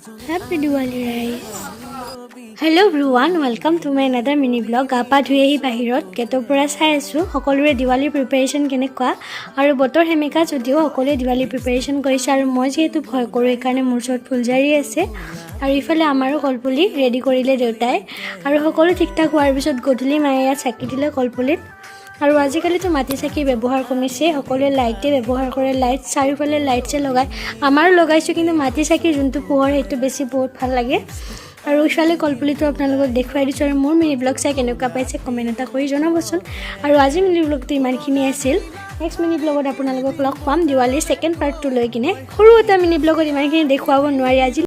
Happy Diwali guys. Hello everyone, welcome to my another mini vlog. Gapa ধুই আহি বাহিৰত গেটৰ পৰা চাই আছো সকলোৰে দিৱালী প্ৰিপাৰেচন কেনেকুৱা আৰু বতৰ হেমেকা যদিও সকলোৱে দিৱালী প্ৰিপাৰেচন কৰিছে আৰু মই যেহেতু ভয় কৰো এইকাৰণে মোৰ ওচৰত ফুলজাৰি আছে আৰু ইফালে আমাৰো কলপুলি ৰেডি কৰিলে দেউতাই আৰু সকলো ঠিকঠাক হোৱাৰ পিছত গধূলি মায়ে ইয়াত চাকি দিলে কলপুলিত আৰু আজিকালিতো মাটি চাকি ব্যৱহাৰ কমিছে সকলোৱে লাইটে ব্যৱহাৰ কৰে লাইট চাৰিওফালে লাইটছে লগায় আমাৰো লগাইছো কিন্তু মাটি চাকি যোনটো পোহৰ সেইটো বেছি বহুত ভাল লাগে আৰু ইফালে কলপুলিটো আপোনালোকক দেখুৱাই দিছো আৰু মোৰ মিনি ব্লগ চাই কেনেকুৱা পাইছে কমেন্ট এটা কৰি জনাবচোন আৰু আজি মিনি ব্লগটো ইমানখিনি আছিল নেক্সট মিনি ব্লগত আপোনালোকক লগ পাম দিৱালীৰ সেকেন্ড পাৰ্টটো লৈ কিনে সৰু এটা মিনি ব্লগত ইমানখিনি দেখুৱাব নোৱাৰি আজি